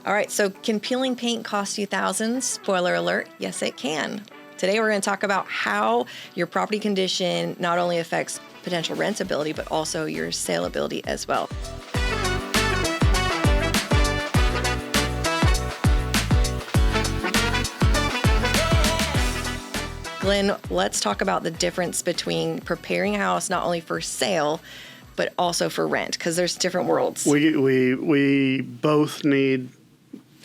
All right, so can peeling paint cost you thousands? Spoiler alert, yes, it can. Today we're going to talk about how your property condition not only affects potential rentability, but also your saleability as well. Glynn, let's talk about the difference between preparing a house not only for sale, but also for rent, because there's different worlds. We both need.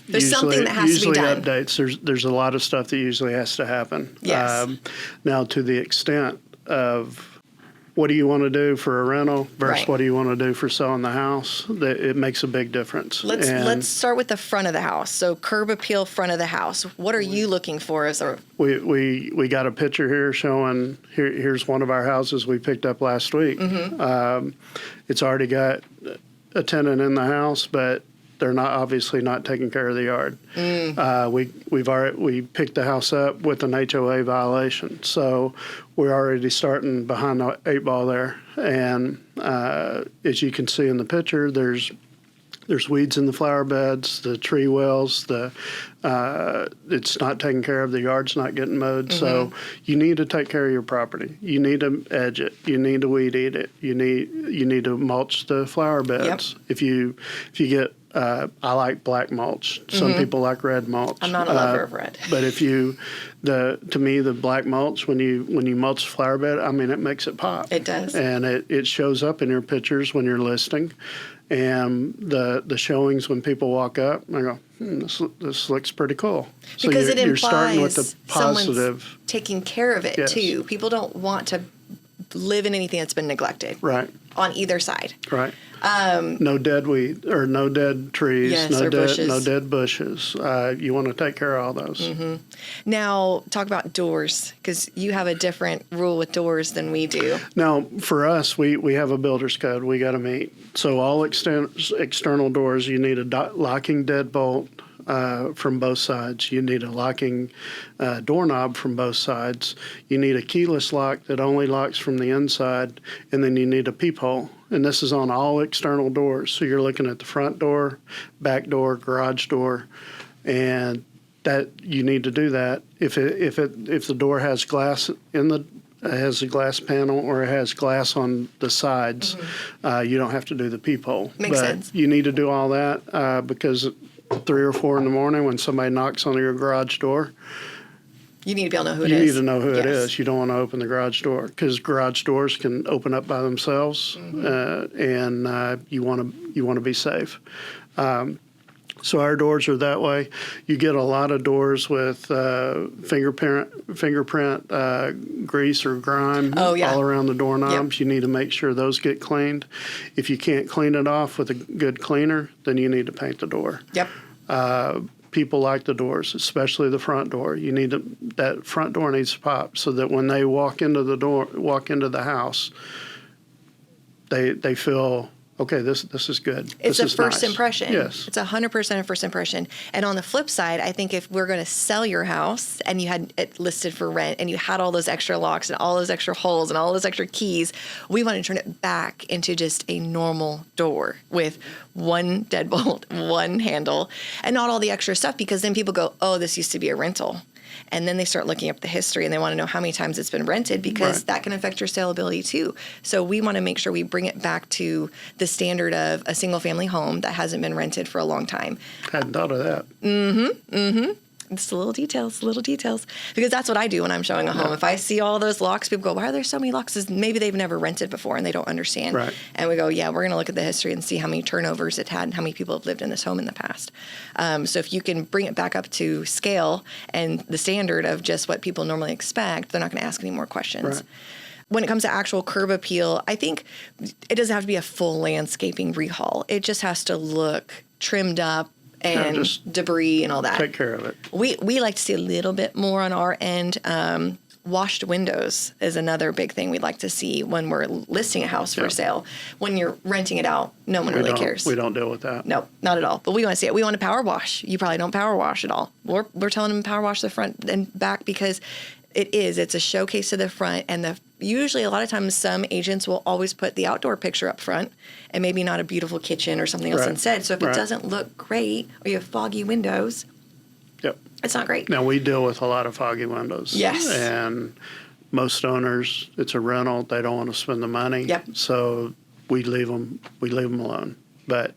There's something that has to be done. Updates. There's a lot of stuff that usually has to happen. Yes. Now, to the extent of what do you want to do for a rental versus what do you want to do for selling the house, it makes a big difference. Let's start with the front of the house. So curb appeal front of the house. What are you looking for as a... We got a picture here showing, here's one of our houses we picked up last week. Mm-hmm. It's already got a tenant in the house, but they're obviously not taking care of the yard. We picked the house up with an HOA violation, so we're already starting behind the 8 ball there. And as you can see in the picture, there's weeds in the flower beds, the tree wells. It's not taken care of. The yard's not getting mowed. Mm-hmm. So you need to take care of your property. You need to edge it. You need to weed eat it. You need to mulch the flower beds. Yep. If you get I like black mulch. Some people like red mulch. I'm not a lover of red. But to me, the black mulch, when you mulch the flower bed, I mean, it makes it pop. It does. And it shows up in your pictures when you're listing. And the showings when people walk up, I go, this looks pretty cool. So because it implies you're starting with the positive. Someone's taking care of it, too. People don't want to live in anything that's been neglected. Right. On either side. Right. No dead weed or no dead trees. Yes, no bushes. dead bushes. You want to take care of all those. Mm-hmm. Now, talk about doors, because you have a different rule with doors than we do. Now, for us, we have a builder's code we got to meet. So all external doors, you need a locking deadbolt from both sides. You need a locking doorknob from both sides. You need a keyless lock that only locks from the inside, and then you need a peephole. And this is on all external doors. So you're looking at the front door, back door, garage door, and that you need to do that. If the door has glass has a glass panel or it has glass on the sides, you don't have to do the peephole. Makes sense. You need to do all that because 3 or 4 in the morning when somebody knocks on your garage door, you need to be able to know who it is. You need to know who it is. You don't want to open the garage door because garage doors can open up by themselves, and you want to be safe. So our doors are that way. You get a lot of doors with fingerprint grease or grime all around the doorknobs. Yep. You need to make sure those get cleaned. If you can't clean it off with a good cleaner, then you need to paint the door. Yep. People like the doors, especially the front door. That front door needs to pop so that when they walk into the house, they feel, okay, this is good. It's a first impression. Yes. It's 100% a first impression. And on the flip side, I think if we're going to sell your house and you had it listed for rent and you had all those extra locks and all those extra holes and all those extra keys, we want to turn it back into just a normal door with one deadbolt, one handle, and not all the extra stuff, because then people go, oh, this used to be a rental. And then they start looking up the history and they want to know how many times it's been rented, because that can affect your saleability too. So we want to make sure we bring it back to the standard of a single family home that hasn't been rented for a long time. Hadn't thought of that. It's the little details. Because that's what I do when I'm showing a home. If I see all those locks, people go, why are there so many locks? Maybe they've never rented before and they don't understand. Right. And we go, yeah, we're going to look at the history and see how many turnovers it had and how many people have lived in this home in the past. So if you can bring it back up to scale and the standard of just what people normally expect, they're not going to ask any more questions. Right. When it comes to actual curb appeal, I think it doesn't have to be a full landscaping rehaul. It just has to look trimmed up and debris and all that. Take care of it. We like to see a little bit more on our end. Washed windows is another big thing we'd like to see when we're listing a house for sale. When you're renting it out, no one really cares. We don't deal with that. No, not at all. But we want to see it. We want to power wash. You probably don't power wash at all. We're telling them to power wash the front and back because it's a showcase to the front, and usually a lot of times some agents will always put the outdoor picture up front and maybe not a beautiful kitchen or something else Right. instead. So if it doesn't look great or you have foggy windows, Yep. it's not great. Now, we deal with a lot of foggy windows. Yes. And most owners, it's a rental. They don't want to spend the money. Yep. So we leave them alone. But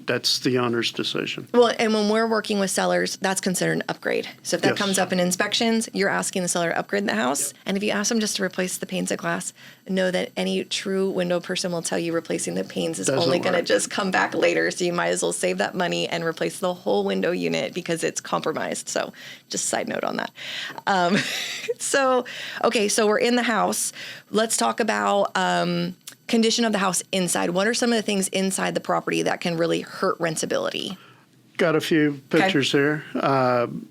that's the owner's decision. Well, and when we're working with sellers, that's considered an upgrade. So if that Yes. comes up in inspections, you're asking the seller to upgrade the house. And if you ask them just to replace the panes of glass, know that any true window person will tell you replacing the panes is Doesn't only going to work. just come back later. So you might as well save that money and replace the whole window unit because it's compromised. So just side note on that. So we're in the house. Let's talk about condition of the house inside. What are some of the things inside the property that can really hurt rentability? Got a few pictures here.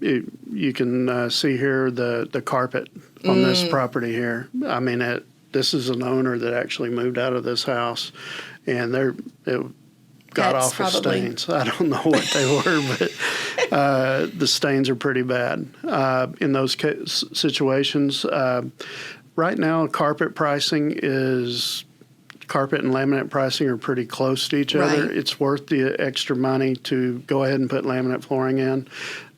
You can see here the carpet on this property here. I mean, this is an owner that actually moved out of this house, and it got Pets, off of probably. stains. I don't know what they were, but the stains are pretty bad in those situations. Right now, carpet and laminate pricing are pretty close to each other. Right. It's worth the extra money to go ahead and put laminate flooring in,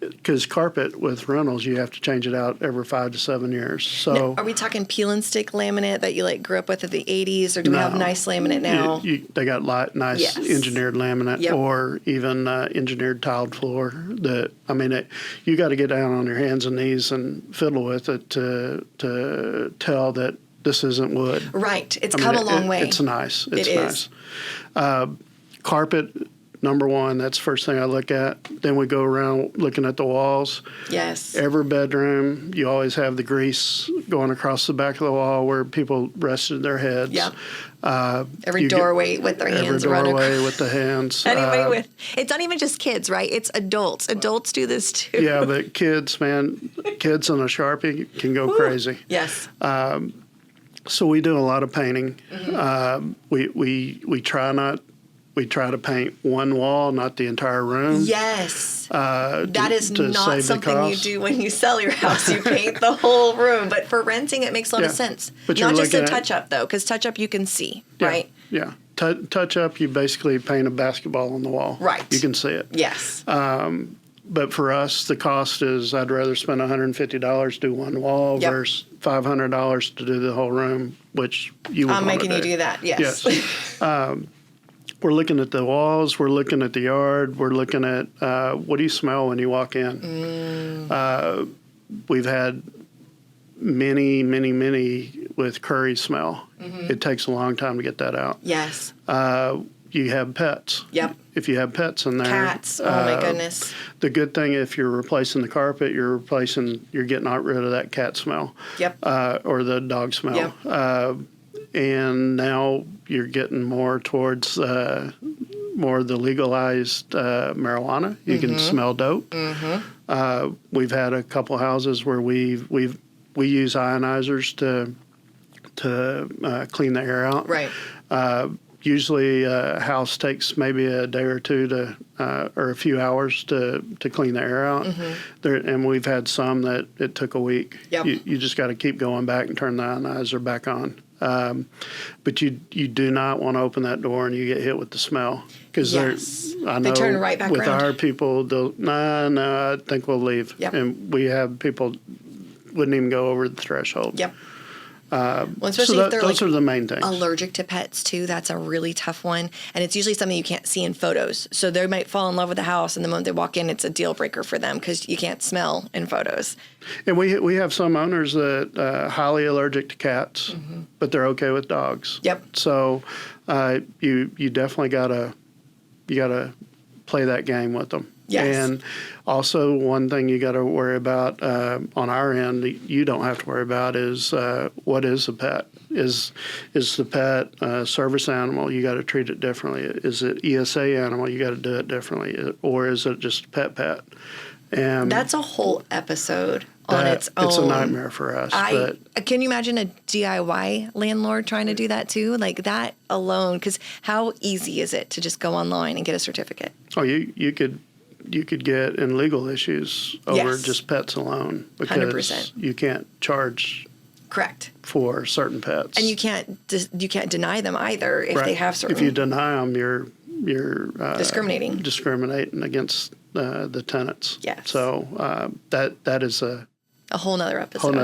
because carpet with rentals, you have to change it out every 5 to 7 years. So Now, are we talking peel and stick laminate that you grew up with in the 80s, or do we have nice laminate now? They got nice Yes. engineered laminate, Yep. or even engineered tiled floor. You got to get down on your hands and knees and fiddle with it to tell that this isn't wood. Right. It's come a long way. It's nice. It's It nice. is. Carpet, number one, that's the first thing I look at. Then we go around looking at the walls. Yes. Every bedroom, you always have the grease going across the back of the wall where people rested their heads. Yep. Every doorway with their hands run Every doorway across. with the hands. It's not even just kids, right? It's adults. Adults do this too. Yeah, but kids on a Sharpie can go crazy. Yes. So we do a lot of painting. Mm-hmm. We try to paint one wall, not the entire room. Yes. That That is not something you do when you sell your house. You paint the whole room. But for renting, it makes a lot of sense. But you're not just a looking at- touch-up, though, because touch-up you can see, Yeah, right? Yeah. Touch up, you basically paint a basketball on the wall. Right. You can see it. Yes. But for us, the cost is I'd rather spend $150 to do one wall Yep. versus $500 to do the whole room, which you would I'm wanna making you do that. Yes. Yes. We're looking at the walls. We're looking at the yard. We're looking at what do you smell when you walk in? We've had many with curry smell. Mm-hmm. It takes a long time to get that out. Yes. You have pets. Yep. If you have pets in there. Cats. Oh, my goodness. The good thing, if you're replacing the carpet, you're getting rid of that cat smell. Yep. Or the dog smell. Yep. And now you're getting more towards more of the legalized marijuana. You can smell dope. Mm-hmm. We've had a couple houses where we use ionizers to clean the air out. Right. Usually a house takes maybe a day or two or a few hours to clean the air out. Mm-hmm. And we've had some that it took a week. Yep. You just got to keep going back and turn the ionizer back on. But you do not want to open that door and you get hit with the smell. Because I know they turn right back with around. our people, no, I think we'll leave. Yep. And we have people wouldn't even go over the threshold. Yep. Well, especially if they're those are the main things. allergic to pets too. That's a really tough one, and it's usually something you can't see in photos. So they might fall in love with the house, and the moment they walk in, it's a deal breaker for them because you can't smell in photos. And we have some owners that highly allergic to cats, but they're okay with dogs. Yep. So you definitely gotta play that game with them. Yes. And also one thing you got to worry about on our end, you don't have to worry about is what is a pet? Is the pet a service animal? You got to treat it differently. Is it ESA animal? You got to do it differently. Or is it just a pet? And That's a whole episode on its own. It's a nightmare for us. But Can you imagine a DIY landlord trying to do that too? Like that alone, because how easy is it to just go online and get a certificate? oh, you could get in legal issues over Yes. just pets alone because 100%. you can't charge Correct. for certain pets. And you can't deny them either if they have certain. If you deny them, you're discriminating against the tenants. Yes. So that is a whole nother episode.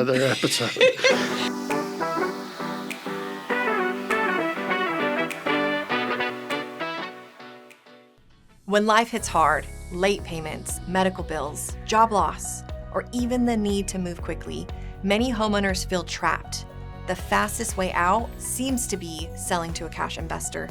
When life hits hard, late payments, medical bills, job loss, or even the need to move quickly, many homeowners feel trapped. The fastest way out seems to be selling to a cash investor,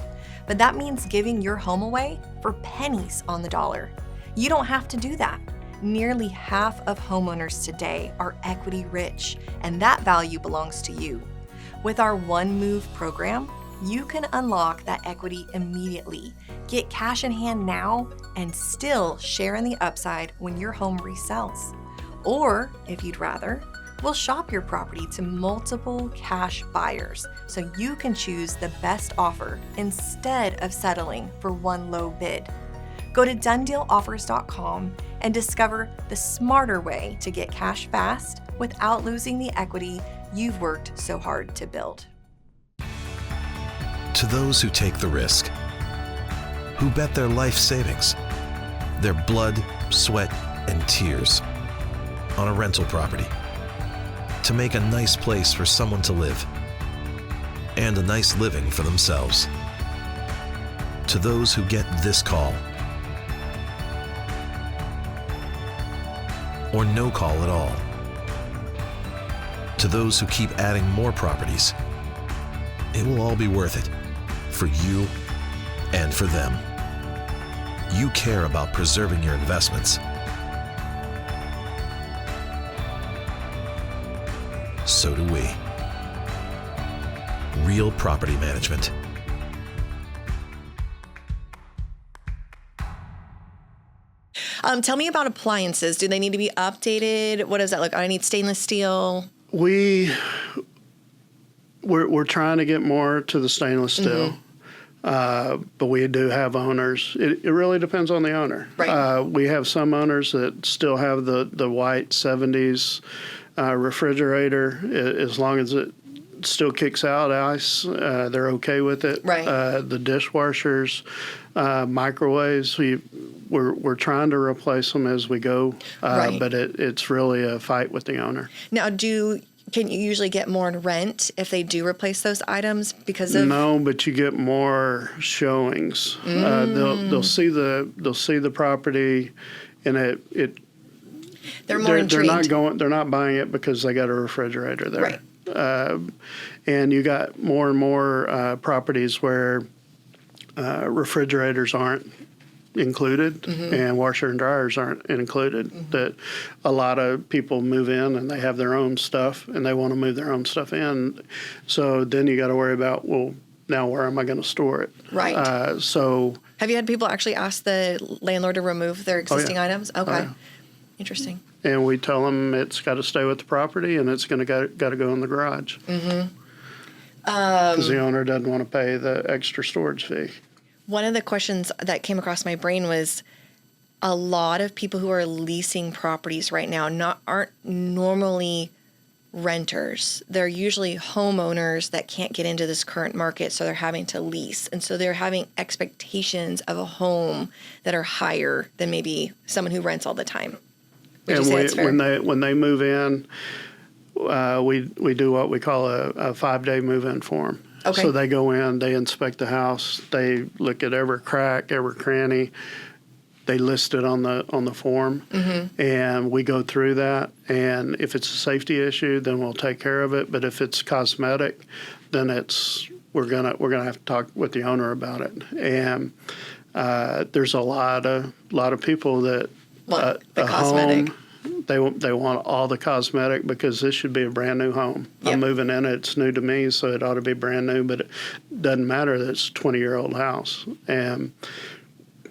but that means giving your home away for pennies on the dollar. You don't have to do that. Nearly half of homeowners today are equity rich, and that value belongs to you. With our One Move program, you can unlock that equity immediately, get cash in hand now, and still share in the upside when your home resells. Or, if you'd rather, we'll shop your property to multiple cash buyers so you can choose the best offer instead of settling for one low bid. Go to donedealoffers.com and discover the smarter way to get cash fast without losing the equity you've worked so hard to build. To those who take the risk, who bet their life savings, their blood, sweat, and tears on a rental property to make a nice place for someone to live and a nice living for themselves. To those who get this call or no call at all. To those who keep adding more properties, it will all be worth it for you and for them. You care about preserving your investments. So do we. Real Property Management. Tell me about appliances. Do they need to be updated? What does that look? I need stainless steel. We're trying to get more to the stainless steel, but we do have owners. It really depends on the owner. Right. We have some owners that still have the white 70s refrigerator. As long as it still kicks out ice, they're okay with it. Right. The dishwashers, microwaves, we're trying to replace them as we go, Right. but it's really a fight with the owner. Now, can you usually get more in rent if they do replace those items because of? No, but you get more showings. They'll see the property, and They're more intrigued. They're not buying it because they got a refrigerator there. Right. And you got more and more properties where refrigerators aren't included and washer and dryers aren't included. That a lot of people move in and they have their own stuff and they want to move their own stuff in. So then you got to worry about, well, now where am I going to store it? Right. So have you had people actually ask the landlord to remove their existing items? Okay. Oh, yeah. Interesting. And we tell them it's got to stay with the property and it's going to got to go in the garage. Because the owner doesn't want to pay the extra storage fee. One of the questions that came across my brain was a lot of people who are leasing properties right now aren't normally renters. They're usually homeowners that can't get into this current market, so they're having to lease. And so they're having expectations of a home that are higher than maybe someone who rents all the time. Would you say that's fair? When they move in, we do what we call a 5-day move-in form. Okay. So they go in, they inspect the house, they look at every crack, every cranny. They list it on the form, and we go through that. And if it's a safety issue, then we'll take care of it. But if it's cosmetic, then we're gonna have to talk with the owner about it. And there's a lot of people that Want the cosmetic. Home, they want all the cosmetic because this should be a brand new home. Yep. I'm moving in, it's new to me, so it ought to be brand new. But it doesn't matter that it's a 20-year-old house. And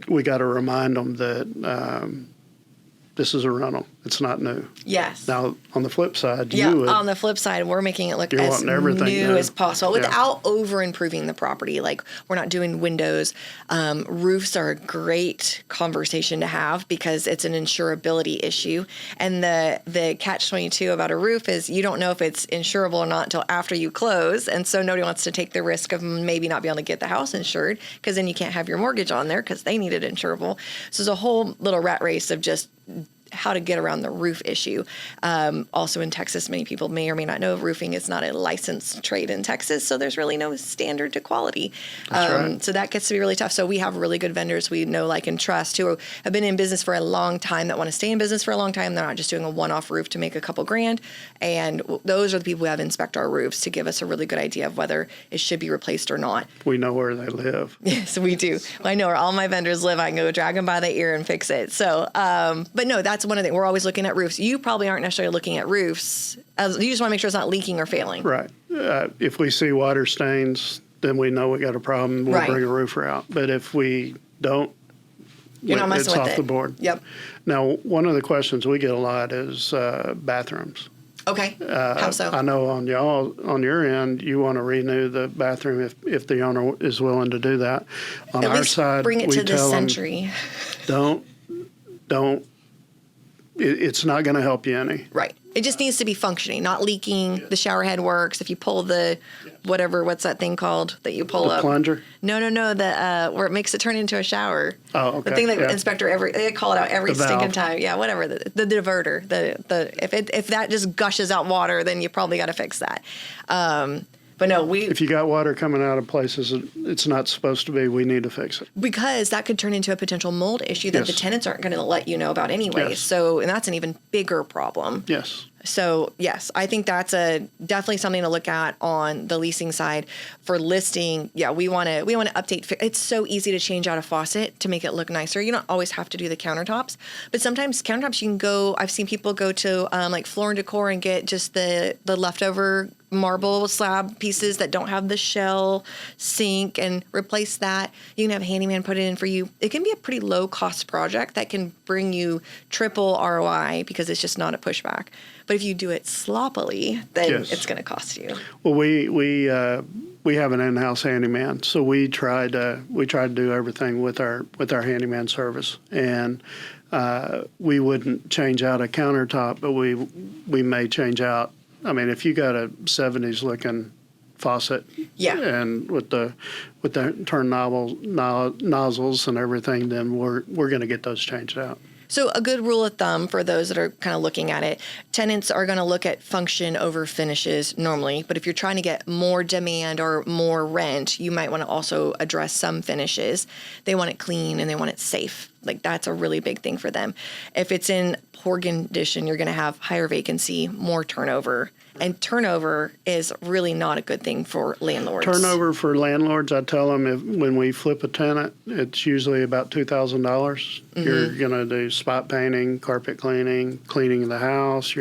we got to remind them that this is a rental. It's not new. Yes. Now, on the flip side, Yeah, you would. on the flip side, we're making it look You're as wanting everything new new. as possible Yeah. without over improving the property. Like, we're not doing windows. Roofs are a great conversation to have because it's an insurability issue. And the catch-22 about a roof is you don't know if it's insurable or not until after you close. And so nobody wants to take the risk of maybe not being able to get the house insured because then you can't have your mortgage on there because they need it insurable. So there's a whole little rat race of just how to get around the roof issue. Also in Texas, many people may or may not know roofing is not a licensed trade in Texas, so there's really no standard to quality. That's right. So that gets to be really tough. So we have really good vendors we know, like, and trust who have been in business for a long time, that want to stay in business for a long time. They're not just doing a one-off roof to make a couple grand. And those are the people who have inspect our roofs to give us a really good idea of whether it should be replaced or not. We know where they live. Yes, we do. I know where all my vendors live. I can go drag them by the ear and fix it. So, but no, that's one of the things. We're always looking at roofs. You probably aren't necessarily looking at roofs. You just want to make sure it's not leaking or failing. Right. If we see water stains, then we know we got a problem. We'll Right. bring a roofer out. But if we don't, You're not messing it's with off it. the board. Yep. Now, one of the questions we get a lot is bathrooms. Okay. How so? I know on your end, you want to renew the bathroom if the owner is willing to do that. On At our least side, bring it we to the tell them, century. don't. It's not going to help you any. Right. It just needs to be functioning, not leaking. The shower head works. If you pull the what's that thing called that you pull The up? plunger? No. The where it makes it turn into a shower. Oh, okay. The thing that Yeah. inspector they call it out every The stinking valve. time. Yeah, whatever. The diverter. If that just gushes out water, then you probably got to fix that. But no, If you got water coming out of places it's not supposed to be, we need to fix it. because that could turn into a potential mold issue that the Yes. tenants aren't going to let you know about anyway. Yes. So, and that's an even bigger problem. Yes. So yes, I think that's definitely something to look at on the leasing side. For listing, yeah, we want to update. It's so easy to change out a faucet to make it look nicer. You don't always have to do the countertops, but sometimes countertops you can go. I've seen people go to like Floor and Decor and get just the leftover marble slab pieces that don't have the shell sink and replace that. You can have a handyman put it in for you. It can be a pretty low cost project that can bring you triple ROI because it's just not a pushback. But if you do it sloppily, then Yes. it's going to cost you. Well, we have an in-house handyman, so we try to do everything with our handyman service, and we wouldn't change out a countertop, but we may change out. I mean, if you got a 70s looking faucet, Yeah. and with the turn nozzles and everything, then we're going to get those changed out. So a good rule of thumb for those that are kind of looking at it, tenants are going to look at function over finishes normally. But if you're trying to get more demand or more rent, you might want to also address some finishes. They want it clean and they want it safe. Like, that's a really big thing for them. If it's in poor condition, you're going to have higher vacancy, more turnover. And turnover is really not a good thing for landlords. Turnover for landlords, I tell them when we flip a tenant, it's usually about $2,000. Mm-hmm. You're going to do spot painting, carpet cleaning, cleaning the house.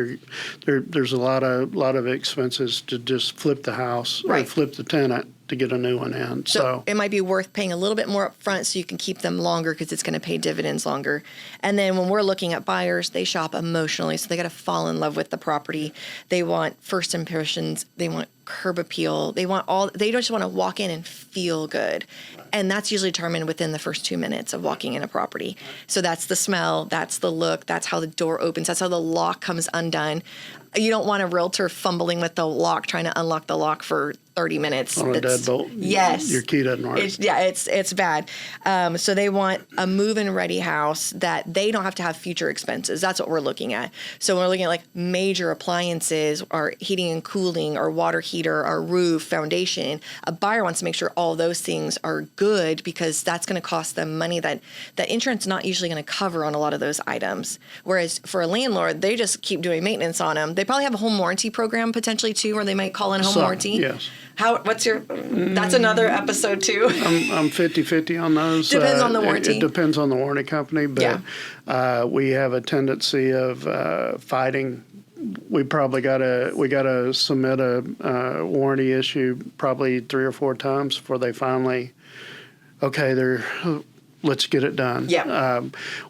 There's a lot of expenses to just flip the house or Right. flip the tenant to get a new one in. So it might be worth paying a little bit more up front so you can keep them longer because it's going to pay dividends longer. And then when we're looking at buyers, they shop emotionally. So they got to fall in love with the property. They want first impressions. They want curb appeal. They just want to walk in and feel good. And that's usually determined within the first 2 minutes of walking in a property. So that's the smell, that's the look, that's how the door opens, that's how the lock comes undone. You don't want a realtor fumbling with the lock, trying to unlock the lock for 30 minutes. on a deadbolt, Yes. your key doesn't work. It's bad. So they want a move-in ready house that they don't have to have future expenses. That's what we're looking at. So when we're looking at like major appliances or heating and cooling or water heater or roof, foundation, a buyer wants to make sure all those things are good because that's going to cost them money that insurance is not usually going to cover on a lot of those items. Whereas for a landlord, they just keep doing maintenance on them. They probably have a home warranty program potentially too, where they might call in home warranty. Yes. That's another episode too. I'm 50-50 on those. Depends on the warranty. It depends on the warranty company, but we have a tendency of fighting. We gotta submit a warranty issue probably 3 or 4 times before they finally, okay, let's get it done. Yeah.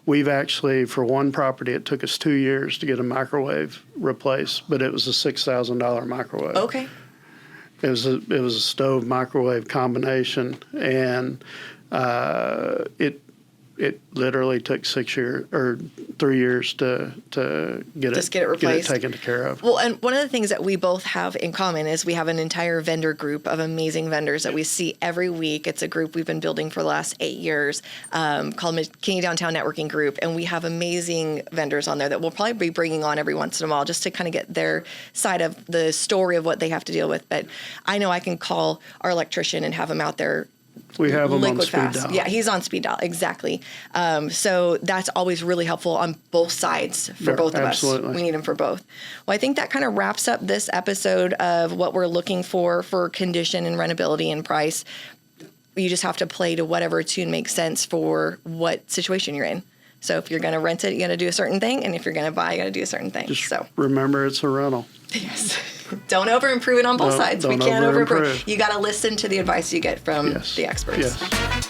We've actually, for one property, it took us 2 years to get a microwave replaced, but it was a $6,000 microwave. Okay. It was a stove microwave combination, and it literally took 6 years or 3 years to get Just get it replaced. taken care of. Well, and one of the things that we both have in common is we have an entire vendor group of amazing vendors that we see every week. It's a group we've been building for the last 8 years called McKinney Downtown Networking Group, and we have amazing vendors on there that we'll probably be bringing on every once in a while just to kind of get their side of the story of what they have to deal with. But I know I can call our electrician and have him out there. We have them on Liquid speed fast. dial. Yeah, he's on speed dial. Exactly. So that's always really helpful on both sides for Yeah, both of absolutely. us. We need them for both. Well, I think that kind of wraps up this episode of what we're looking for condition and rentability and price. You just have to play to whatever tune makes sense for what situation you're in. So if you're going to rent it, you got to do a certain thing. And if you're going to buy, you got to do a certain thing. Just so remember, it's a rental. yes. Don't over improve it on both sides. We don't can't over over-improve. improve. You got to listen to the advice you get from Yes. the experts. Yes.